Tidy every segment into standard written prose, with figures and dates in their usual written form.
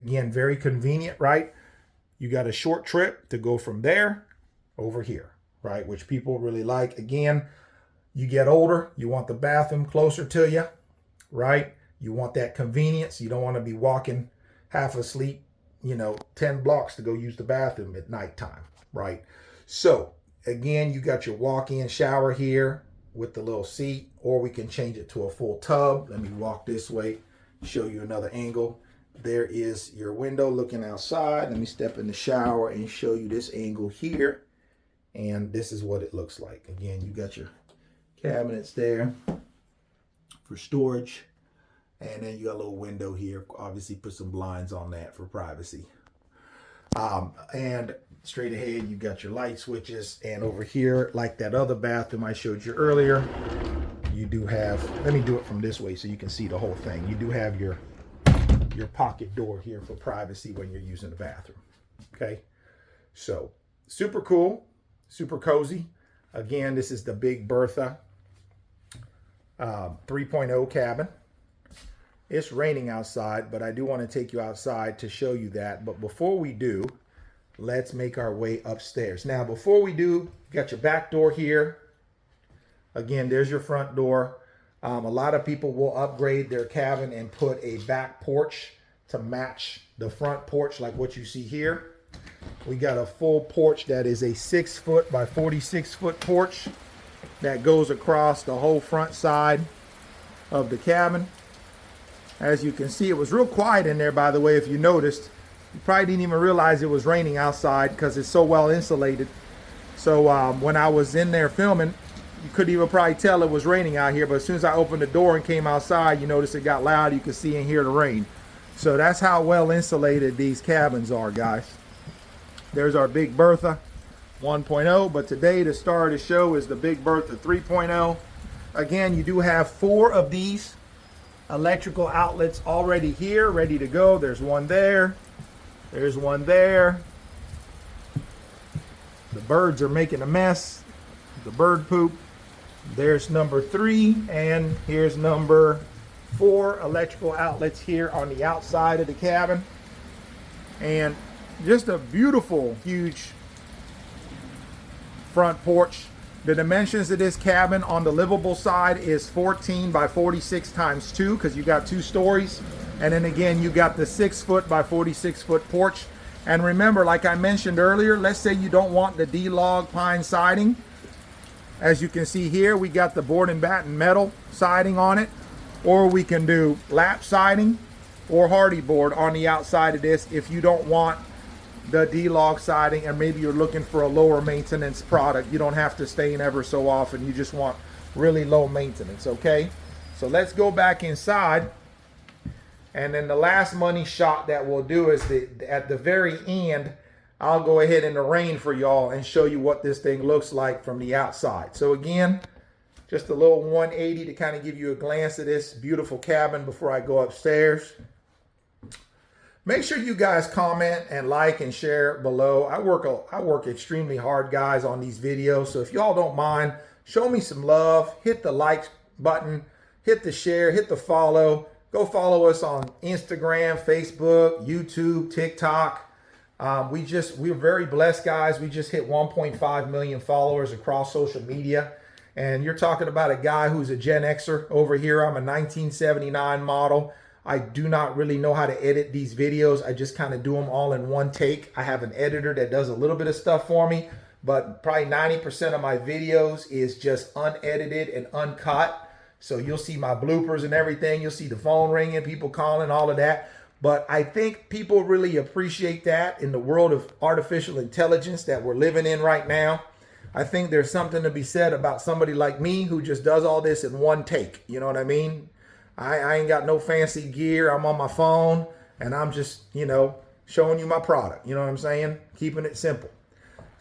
Again, very convenient, right? You got a short trip to go from there over here, right? Which people really like. Again, you get older, you want the bathroom closer to you, right? You want that convenience. You don't want to be walking half asleep, 10 blocks to go use the bathroom at nighttime, right? So again, you got your walk-in shower here with the little seat, or we can change it to a full tub. Let me walk this way, show you another angle. There is your window looking outside. Let me step in the shower and show you this angle here. And this is what it looks like. Again, you got your cabinets there for storage. And then you got a little window here. Obviously put some blinds on that for privacy. And straight ahead, you got your light switches. And over here, like that other bathroom I showed you earlier, you do have, let me do it from this way so you can see the whole thing. You do have your pocket door here for privacy when you're using the bathroom. Okay, so super cool, super cozy. Again, this is the big Bertha 3.0 cabin. It's raining outside, but I do want to take you outside to show you that. But before we do, let's make our way upstairs. Now, before we do, you got your back door here. Again, there's your front door. A lot of people will upgrade their cabin and put a back porch to match the front porch like what you see here. We got a full porch that is a 6-foot by 46-foot porch that goes across the whole front side of the cabin. As you can see, it was real quiet in there, by the way, if you noticed. You probably didn't even realize it was raining outside because it's so well insulated. So when I was in there filming, you couldn't even probably tell it was raining out here, but as soon as I opened the door and came outside, you notice it got loud. You could see and hear the rain. So that's how well insulated these cabins are, guys. There's our big Bertha 1.0, but today the star of the show is the big Bertha 3.0. Again, you do have 4 of these electrical outlets already here, ready to go. There's one there. There's one there. The birds are making a mess. The bird poop. There's number 3, and here's number 4 electrical outlets here on the outside of the cabin. And just a beautiful, huge front porch. The dimensions of this cabin on the livable side is 14 by 46 times 2, because you got 2 stories. And then again, you got the 6-foot by 46-foot porch. And remember, like I mentioned earlier, let's say you don't want the D-log pine siding. As you can see here, we got the board and batten metal siding on it. Or we can do lap siding or hardy board on the outside of this if you don't want the D-log siding, and maybe you're looking for a lower maintenance product. You don't have to stain ever so often. You just want really low maintenance, okay? So let's go back inside. And then the last money shot that we'll do is at the very end, I'll go ahead in the rain for y'all and show you what this thing looks like from the outside. So again, just a little 180 to kind of give you a glance at this beautiful cabin before I go upstairs. Make sure you guys comment and like and share below. I work extremely hard, guys, on these videos. So if y'all don't mind, show me some love. Hit the like button, hit the share, hit the follow. Go follow us on Instagram, Facebook, YouTube, TikTok. We're very blessed, guys. We just hit 1.5 million followers across social media. And you're talking about a guy who's a Gen Xer over here. I'm a 1979 model. I do not really know how to edit these videos. I just kind of do them all in one take. I have an editor that does a little bit of stuff for me, but probably 90% of my videos is just unedited and uncut. So you'll see my bloopers and everything. You'll see the phone ringing, people calling, all of that. But I think people really appreciate that in the world of artificial intelligence that we're living in right now. I think there's something to be said about somebody like me who just does all this in one take. You know what I mean? I ain't got no fancy gear. I'm on my phone and I'm just, showing you my product. You know what I'm saying? Keeping it simple.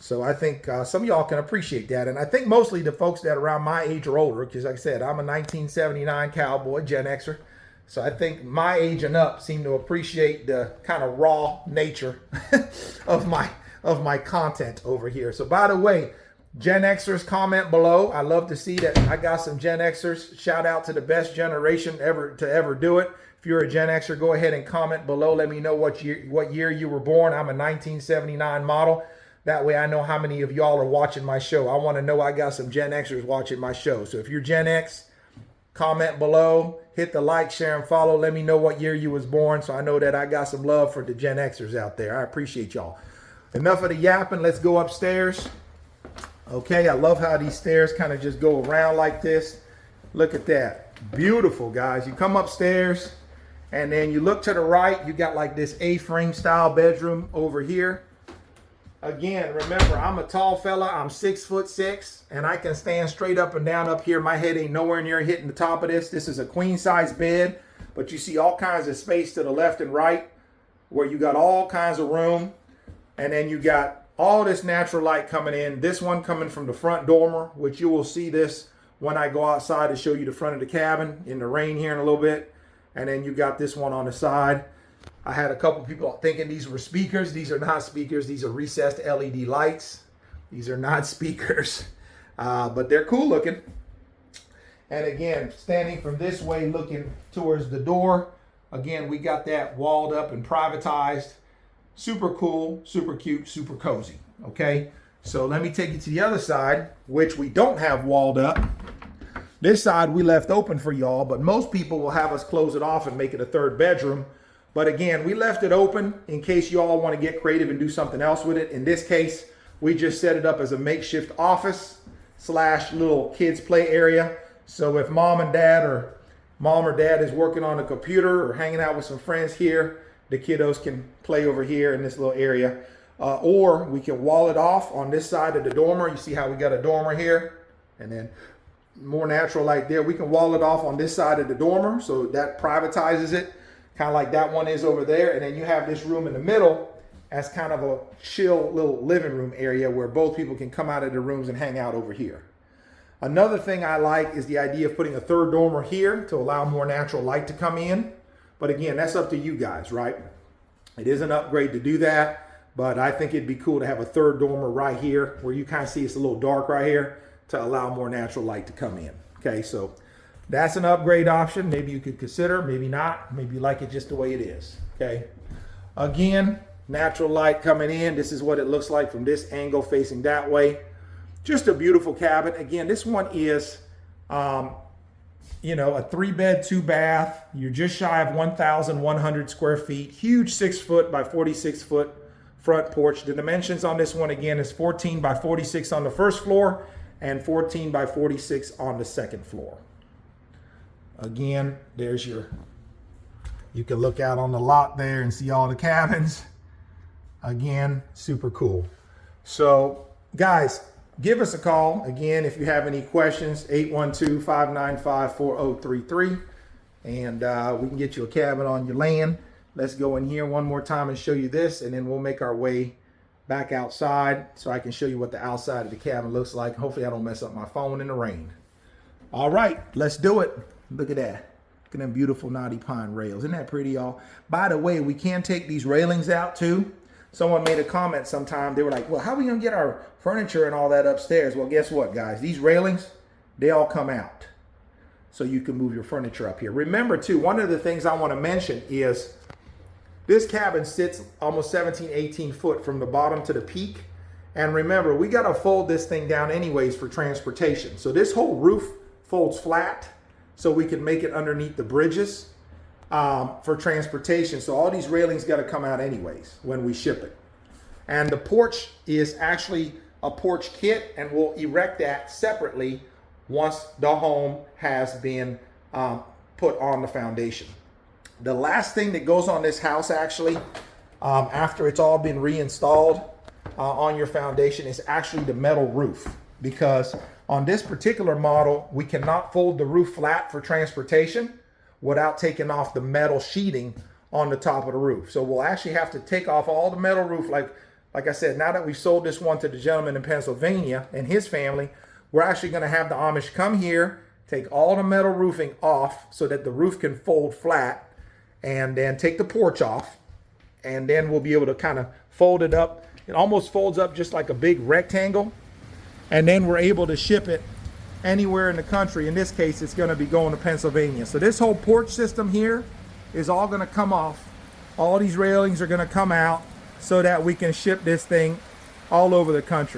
So I think some of y'all can appreciate that. And I think mostly the folks that are around my age or older, because like I said, I'm a 1979 cowboy, Gen Xer. So I think my age and up seem to appreciate the kind of raw nature of my content over here. So by the way, Gen Xers, comment below. I love to see that I got some Gen Xers. Shout out to the best generation ever to ever do it. If you're a Gen Xer, go ahead and comment below. Let me know what year you were born. I'm a 1979 model. That way I know how many of y'all are watching my show. I want to know I got some Gen Xers watching my show. So if you're Gen X, comment below, hit the like, share, and follow. Let me know what year you was born so I know that I got some love for the Gen Xers out there. I appreciate y'all. Enough of the yapping. Let's go upstairs. Okay, I love how these stairs kind of just go around like this. Look at that. Beautiful, guys. You come upstairs and then you look to the right. You got like this A-frame style bedroom over here. Again, remember, I'm a tall fella. I'm 6'6", and I can stand straight up and down up here. My head ain't nowhere near hitting the top of this. This is a queen size bed, but you see all kinds of space to the left and right where you got all kinds of room. And then you got all this natural light coming in. This one coming from the front dormer, which you will see this when I go outside to show you the front of the cabin in the rain here in a little bit. And then you got this one on the side. I had a couple people thinking these were speakers. These are not speakers. These are recessed LED lights. These are not speakers, but they're cool looking. And again, standing from this way, looking towards the door. Again, we got that walled up and privatized. Super cool, super cute, super cozy. Okay, so let me take you to the other side, which we don't have walled up. This side we left open for y'all, but most people will have us close it off and make it a third bedroom. But again, we left it open in case you all want to get creative and do something else with it. In this case, we just set it up as a makeshift office / little kids play area. So if mom or dad is working on a computer or hanging out with some friends here, the kiddos can play over here in this little area. Or we can wall it off on this side of the dormer. You see how we got a dormer here and then more natural light there. We can wall it off on this side of the dormer, so that privatizes it, kind of like that one is over there. And then you have this room in the middle as kind of a chill little living room area where both people can come out of the rooms and hang out over here. Another thing I like is the idea of putting a third dormer here to allow more natural light to come in. But again, that's up to you guys, right? It is an upgrade to do that, but I think it'd be cool to have a third dormer right here where you kind of see it's a little dark right here to allow more natural light to come in. Okay, so that's an upgrade option. Maybe you could consider, maybe not. Maybe you like it just the way it is. Okay, again, natural light coming in. This is what it looks like from this angle facing that way. Just a beautiful cabin. Again, this one is you know, a 3-bed, 2-bath. You're just shy of 1,100 square feet. Huge 6-foot by 46-foot front porch. The dimensions on this one, again, is 14 by 46 on the first floor and 14 by 46 on the second floor. Again, there's you can look out on the lot there and see all the cabins. Again, super cool. So, guys, give us a call, again, if you have any questions, 812-595-4033, and we can get you a cabin on your land. Let's go in here one more time and show you this, and then we'll make our way back outside so I can show you what the outside of the cabin looks like. Hopefully I don't mess up my phone in the rain. All right, let's do it. Look at that. Look at them beautiful knotty pine rails. Isn't that pretty, y'all? By the way, we can take these railings out too. Someone made a comment sometime. They were like, well, how are we going to get our furniture and all that upstairs? Well, guess what, guys? These railings, they all come out. So you can move your furniture up here. Remember, too, one of the things I want to mention is this cabin sits almost 17, 18 foot from the bottom to the peak. And remember, we got to fold this thing down anyways for transportation. So this whole roof folds flat so we can make it underneath the bridges. For transportation. So all these railings got to come out anyways when we ship it. And the porch is actually a porch kit, and we'll erect that separately once the home has been put on the foundation. The last thing that goes on this house actually, after it's all been reinstalled on your foundation, is actually the metal roof. Because on this particular model, we cannot fold the roof flat for transportation without taking off the metal sheeting on the top of the roof. So we'll actually have to take off all the metal roof. Like I said, now that we've sold this one to the gentleman in Pennsylvania and his family, we're actually going to have the Amish come here, take all the metal roofing off so that the roof can fold flat, and then take the porch off, and then we'll be able to kind of fold it up. It almost folds up just like a big rectangle, and then we're able to ship it anywhere in the country. In this case, it's going to be going to Pennsylvania. So this whole porch system here is all going to come off. All these railings are going to come out so that we can ship this thing all over the country.